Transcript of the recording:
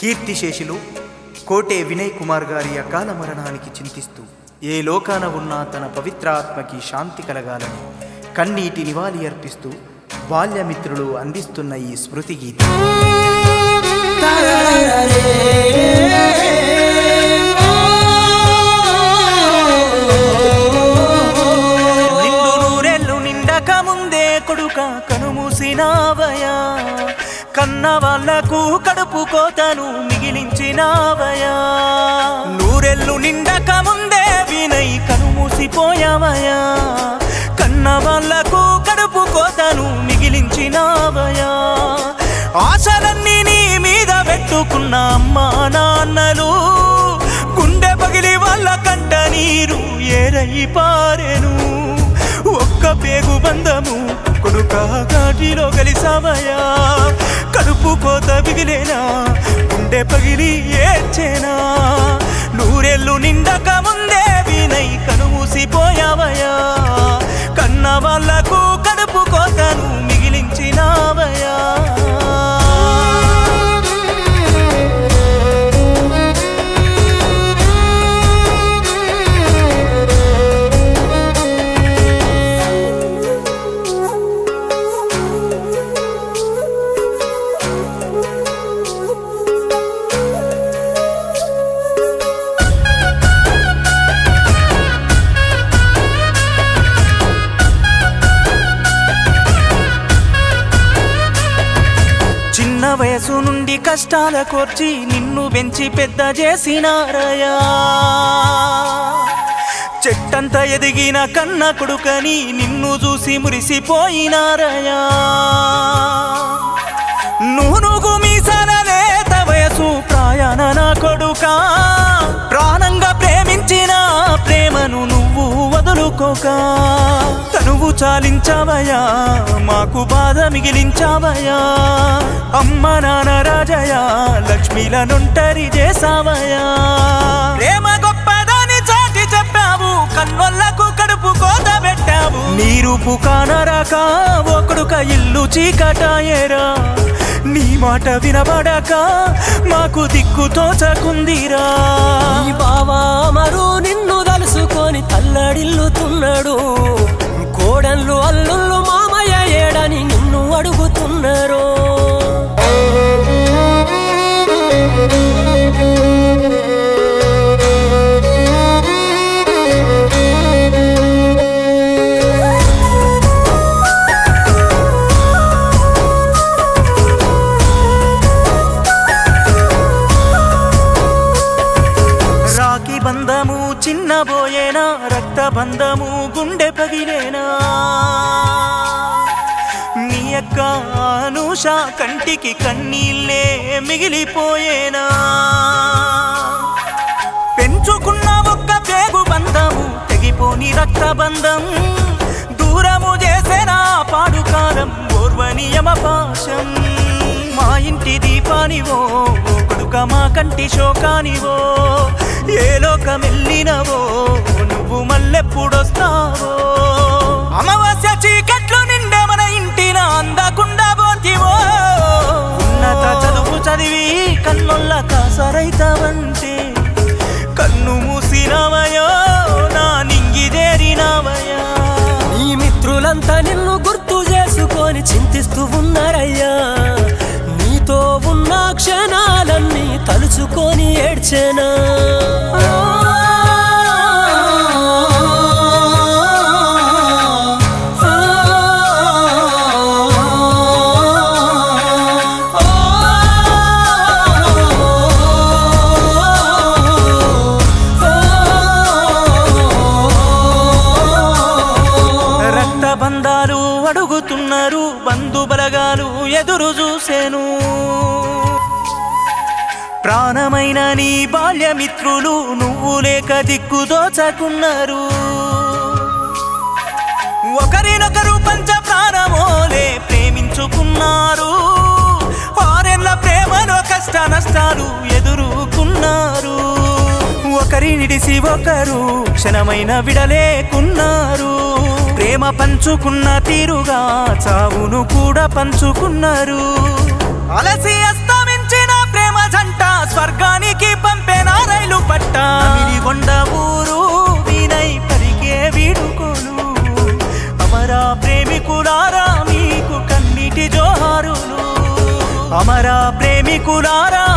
కీర్తిశేషులు కోటే వినయ్ కుమార్ గారి అకాల మరణానికి చింతిస్తూ ఏ లోకాన ఉన్నా తన పవిత్ర ఆత్మకి శాంతి కలగాలని కన్నీటి నివాళి అర్పిస్తూ బాల్యమిత్రులు అందిస్తున్న ఈ స్మృతి గీతం. నిండు నూరెళ్ళు నిండక ముందే కొడుక కనుమూసినావయా, కన్న వాళ్లకు కడుపు కోతను మిగిలించినావయా. నూరెళ్ళు నిండక ముందే వినయ్ కనుమూసిపోయావయా, కన్న వాళ్లకు కడుపు కోతను మిగిలించినావయా. ఆశలన్నీ నీ మీద పెట్టుకున్న అమ్మా నాన్నలు గుండె పగిలి వాళ్ళ కంట నీరు ఏరై పారెను. ఒక్క పేగు బంధము కొడుక కాటిలో కలిసావయా, కడుపు కోత మిగిలేనా గుండె పగిలి ఏడ్చేనా. నూరెళ్ళు నిండక ముందే వినయ్ కనుమూసిపోయావయా, కన్న వాళ్లకు కడుపు కోతను మిగిలించినావయా. వయసు నుండి కష్టాల కోర్చి నిన్ను పెంచి పెద్ద చేసినారయా. చెట్టంత ఎదిగిన కన్న కొడుకని నిన్ను చూసి మురిసిపోయినారయా. నూనుగు మీసలలేత వయసు ప్రాయాణ నా కొడుక, ప్రాణంగా ప్రేమించిన ప్రేమను నువ్వు వదులుకోక. తనువు చాలించావయా, మాకు బాధ మిగిలించావయా. అమ్మ నాన్న రాజయ్య లక్ష్మీలనుంటరి చేసావయా. ప్రేమ గొప్పదని చాటి చెప్పావు, కన్నోళ్లకు కడుపు కోత పెట్టావు. నీ రూపు కానరాక ఓ కొడుక ఇల్లు చీకటాయేరా. నీ మాట వినబడక మాకు దిక్కు తోచకుందిరా. బావా మరు నిన్ను తలుసుకొని తల్లడిల్లుతున్నాడు. కోడళ్ళు అల్లుళ్ళు మామయ్య ఏడని నిన్ను అడుగుతున్నారు. రాఖీ బంధము చిన్నబోయేనా, రక్త బంధము గుండె పగిలేనా. నీ అక్క అనూష కంటికి కన్నీళ్ళే మిగిలిపోయేనా. పెంచుకున్న ఒక్క పేగు బంధము తెగిపోని రక్త బంధం దూరము చేసేనా పాడుకాలం ఓర్వని యమపాశం. మా ఇంటి దీపానివో కొడుక మా కంటి శోకానివో, ఏ లోకమెళ్ళినవో నువ్వు మళ్ళెప్పుడొస్తావో. అమావాస్య చీకట్లు నిండే మన ఇంటిన అందకుండా పోతివో. ఉన్నత చదువు చదివి కన్నొల్ల కాసరైతవంటే కన్ను మూసినవయో నా నింగిదేరినవయా. నీ మిత్రులంతా నిన్ను గుర్తు చేసుకొని చింతిస్తూ ఉన్నారయ్యా. నీతో ఉన్న క్షణాలన్నీ తలుచుకొని ఏడ్చేనా. బంధాలు అడుగుతున్నారు, బంధు బలగాలు ఎదురు చూసేను. ప్రాణమైన నీ బాల్యమిత్రులు నువ్వు లేక దిక్కు దోచకున్నారు. ఒకరినొకరు పంచ ప్రాణమోలే ప్రేమించుకున్నారు. 6 ఏళ్ల ప్రేమలో కష్ట నష్టాలు ఎదుర్కొన్నారు. ఒకరినిడిసి ఒకరు క్షణమైన విడలేకున్నారు. ప్రేమ పంచుకున్న తీరుగా చావును కూడా పంచుకున్నారు. అలసి అస్తమించిన ప్రేమ జంట అమర ప్రేమికులారా